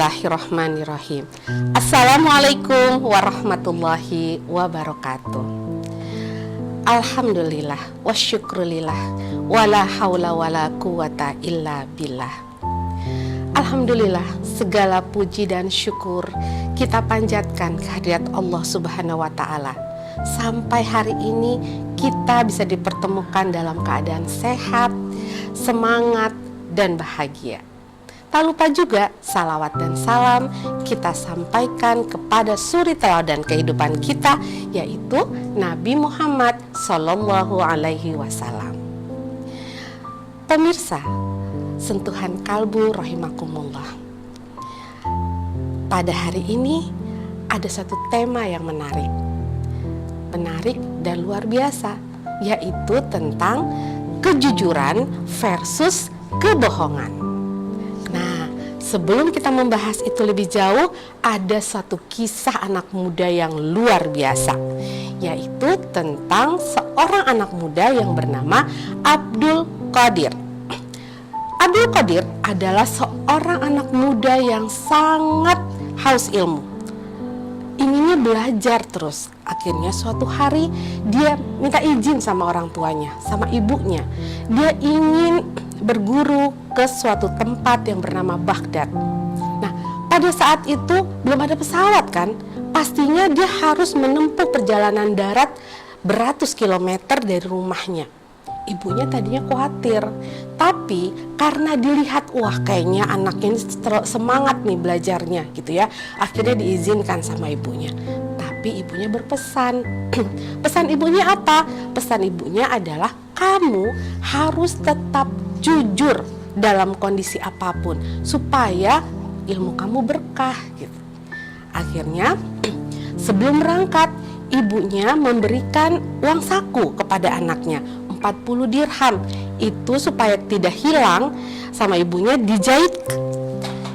Bismillahirrahmanirrahim. Assalamualaikum warahmatullahi wabarakatuh. Alhamdulillah wa syukrulillah wala haula wala quwata illa billah. Alhamdulillah, segala puji dan syukur kita panjatkan kehadirat Allah Subhanahu wa taala. Sampai hari ini kita bisa dipertemukan dalam keadaan sehat, semangat dan bahagia. Tak lupa juga salawat dan salam kita sampaikan kepada suri teladan kehidupan kita, yaitu Nabi Muhammad Sallallahu Alaihi Wasallam. Pemirsa, sentuhan kalbu rahimakumullah. Pada hari ini ada satu tema yang menarik dan luar biasa, yaitu tentang kejujuran versus kebohongan. Sebelum kita membahas itu lebih jauh, ada satu kisah anak muda yang luar biasa, yaitu tentang seorang anak muda yang bernama Abdul Qadir. Abdul Qadir adalah seorang anak muda yang sangat haus ilmu. Inginnya belajar terus. Akhirnya suatu hari dia minta izin sama orang tuanya, sama ibunya. Dia ingin berguru ke suatu tempat yang bernama Baghdad. Nah, pada saat itu belum ada pesawat kan? Pastinya dia harus menempuh perjalanan darat beratus kilometer dari rumahnya. Ibunya tadinya khawatir, tapi karena dilihat wah kayaknya anaknya ini semangat nih belajarnya gitu ya, akhirnya diizinkan sama ibunya. Tapi ibunya berpesan. Pesan ibunya apa? Pesan ibunya adalah kamu harus tetap jujur dalam kondisi apapun supaya ilmu kamu berkah gitu. Akhirnya sebelum berangkat ibunya memberikan uang saku kepada anaknya 40 dirham. Itu supaya tidak hilang sama ibunya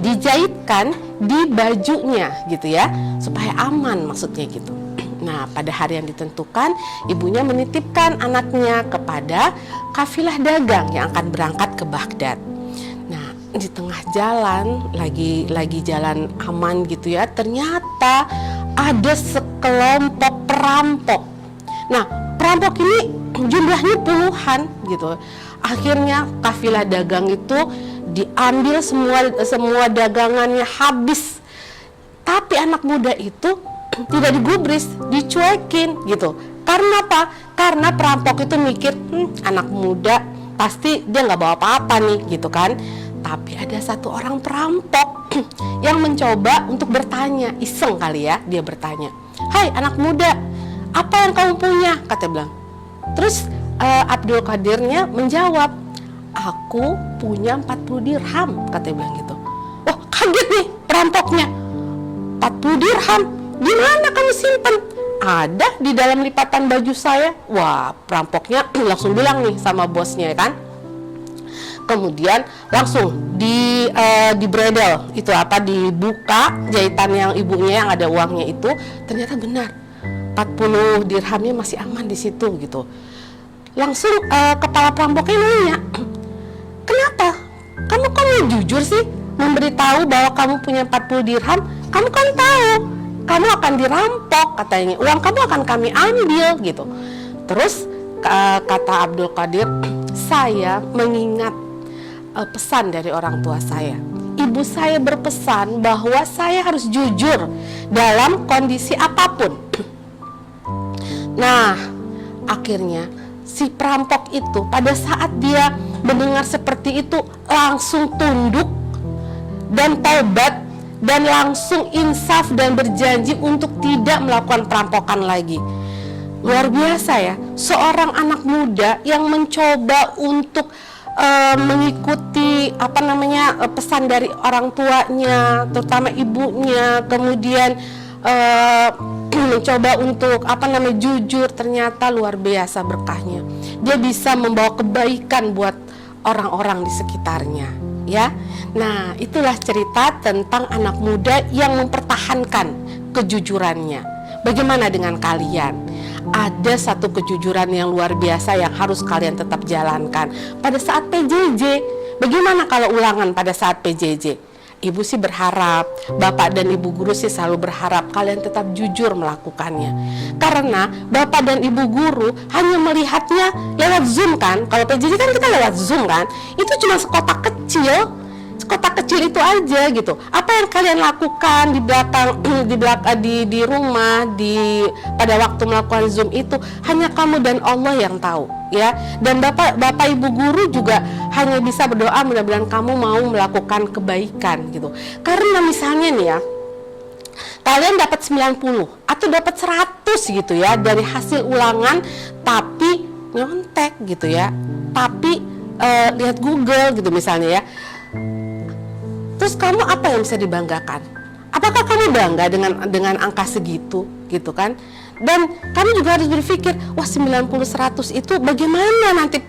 dijahitkan di bajunya gitu ya, supaya aman maksudnya gitu. Nah, pada hari yang ditentukan, ibunya menitipkan anaknya kepada kafilah dagang yang akan berangkat ke Baghdad. Nah, di tengah jalan, lagi jalan aman gitu ya, ternyata ada sekelompok perampok. Nah, perampok ini jumlahnya puluhan gitu. Akhirnya kafilah dagang itu diambil semua dagangannya habis. Tapi anak muda itu tidak digubris, dicuekin gitu. Karena apa? Karena perampok itu mikir, anak muda pasti dia nggak bawa apa-apa nih gitu kan. Tapi ada satu orang perampok yang mencoba untuk bertanya, iseng kali ya, dia bertanya, "Hai anak muda, apa yang kamu punya?" Katanya bilang. Terus Abdul Qadirnya menjawab, "Aku punya 40 dirham," katanya bilang gitu. Oh, kaget nih perampoknya. 40 dirham? Di mana kamu simpan? Ada di dalam lipatan baju saya. Wah, perampoknya langsung bilang nih sama bosnya kan. Kemudian langsung dibredel, itu apa, dibuka jahitan yang ibunya yang ada uangnya itu, ternyata benar 40 dirhamnya masih aman di situ gitu. Langsung kepala perampoknya nanya, "Kenapa? Kamu jujur sih memberitahu bahwa kamu punya 40 dirham? Kamu kan tahu kamu akan dirampok," katanya, "uang kamu akan kami ambil," gitu. Terus kata Abdul Qadir, "Saya mengingat pesan dari orang tua saya. Ibu saya berpesan bahwa saya harus jujur dalam kondisi apapun." Nah, akhirnya si perampok itu pada saat dia mendengar seperti itu langsung tunduk dan taubat dan langsung insaf dan berjanji untuk tidak melakukan perampokan lagi. Luar biasa ya, seorang anak muda yang mencoba untuk mengikuti pesan dari orang tuanya, terutama ibunya, kemudian mencoba untuk jujur, ternyata luar biasa berkahnya. Dia bisa membawa kebaikan buat orang-orang di sekitarnya, ya. Nah, itulah cerita tentang anak muda yang mempertahankan kejujurannya. Bagaimana dengan kalian? Ada satu kejujuran yang luar biasa yang harus kalian tetap jalankan pada saat PJJ. Bagaimana kalau ulangan pada saat PJJ? ibu sih berharap, bapak dan ibu guru sih selalu berharap kalian tetap jujur melakukannya. Karena bapak dan ibu guru hanya melihatnya lewat Zoom kan. Kalau PJJ kan kita lewat Zoom kan. Itu cuma sekotak kecil itu aja gitu. Apa yang kalian lakukan di belakang di rumah pada waktu melakukan Zoom itu hanya kamu dan Allah yang tahu ya. Dan bapak ibu guru juga hanya bisa berdoa mudah-mudahan kamu mau melakukan kebaikan gitu. Karena misalnya nih ya, kalian dapat 90 atau dapat 100 gitu ya dari hasil ulangan, tapi nyontek gitu ya, tapi lihat Google gitu misalnya ya. Terus kamu apa yang bisa dibanggakan? Apakah kamu bangga dengan angka segitu gitu kan? Dan kamu juga harus berpikir, wah 90-100 itu bagaimana nanti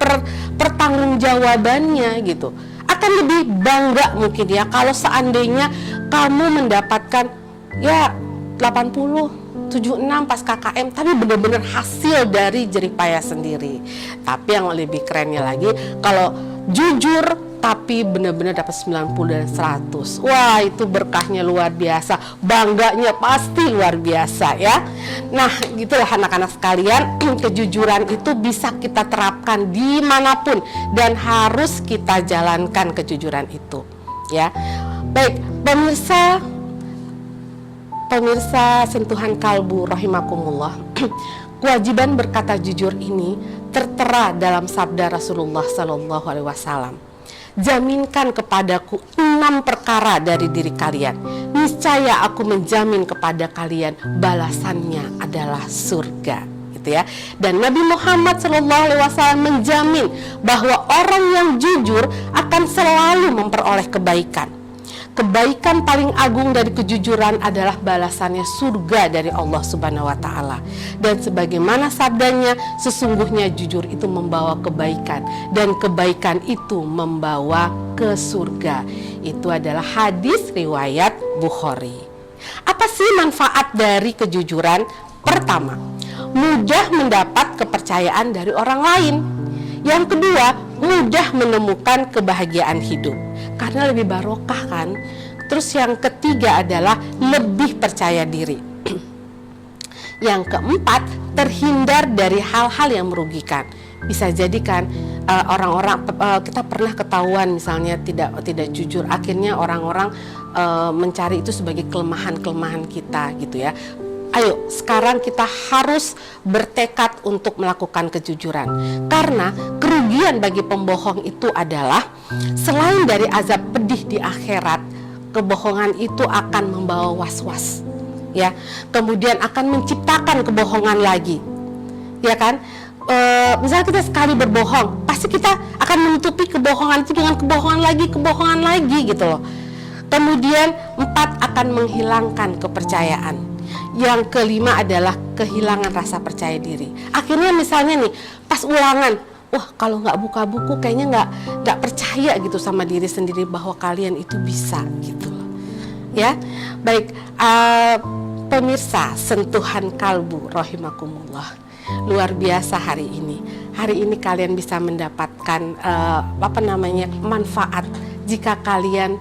pertanggungjawabannya gitu. Akan lebih bangga mungkin ya kalau seandainya kamu mendapatkan ya 80, 76 pas KKM, tapi benar-benar hasil dari jerih payah sendiri. Tapi yang lebih kerennya lagi, kalau jujur tapi benar-benar dapat 90 dan 100. Wah, itu berkahnya luar biasa, bangganya pasti luar biasa ya. Nah, gitulah anak-anak sekalian, kejujuran itu bisa kita terapkan dimanapun dan harus kita jalankan kejujuran itu ya. Baik, pemirsa sentuhan kalbu rahimakumullah. Kewajiban berkata jujur ini tertera dalam sabda Rasulullah Sallallahu Alaihi Wasallam. Jaminkan kepadaku 6 perkara dari diri kalian, niscaya aku menjamin kepada kalian balasannya adalah surga, gitu ya. Dan Nabi Muhammad SAW menjamin bahwa orang yang jujur akan selalu memperoleh kebaikan. Kebaikan paling agung dari kejujuran adalah balasannya surga dari Allah Subhanahu wa Ta'ala. Dan sebagaimana sabdanya, sesungguhnya jujur itu membawa kebaikan, dan kebaikan itu membawa ke surga. Itu adalah hadis riwayat Bukhari. Apa sih manfaat dari kejujuran? Pertama, mudah mendapat kepercayaan dari orang lain. Yang kedua, mudah menemukan kebahagiaan hidup karena lebih barokah kan. Terus yang ketiga adalah lebih percaya diri. Yang keempat, terhindar dari hal-hal yang merugikan. Bisa jadi kan orang-orang kita pernah ketahuan misalnya tidak jujur, akhirnya orang-orang mencari itu sebagai kelemahan kita gitu ya. Ayo sekarang kita harus bertekad untuk melakukan kejujuran. Karena kerugian bagi pembohong itu adalah selain dari azab pedih di akhirat, kebohongan itu akan membawa was-was. Ya, kemudian akan menciptakan kebohongan lagi. Ya kan? Misalnya kita sekali berbohong, pasti kita akan menutupi kebohongan itu dengan kebohongan lagi gitu loh. Kemudian 4, akan menghilangkan kepercayaan. Yang kelima adalah kehilangan rasa percaya diri. Akhirnya misalnya nih pas ulangan, wah kalau nggak buka buku kayaknya nggak percaya gitu sama diri sendiri bahwa kalian itu bisa gitu loh. Ya, baik pemirsa sentuhan kalbu rahimakumullah. Luar biasa hari ini. Hari ini kalian bisa mendapatkan manfaat jika kalian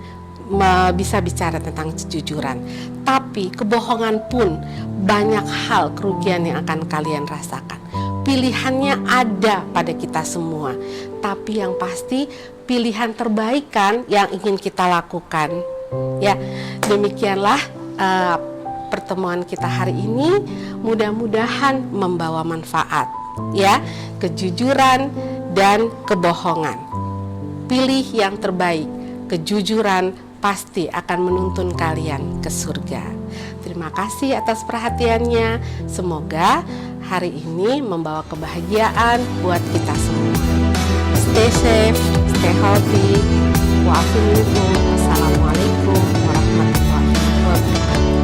bisa bicara tentang kejujuran. Tapi kebohongan pun banyak hal kerugian yang akan kalian rasakan. Pilihannya ada pada kita semua. Tapi yang pasti pilihan terbaik kan yang ingin kita lakukan. Ya, demikianlah pertemuan kita hari ini. Mudah-mudahan membawa manfaat. Ya, kejujuran dan kebohongan. Pilih yang terbaik. Kejujuran pasti akan menuntun kalian ke surga. Terima kasih atas perhatiannya. Semoga hari ini membawa kebahagiaan buat kita semua. Stay safe, stay healthy. Wassalamualaikum warahmatullahi wabarakatuh.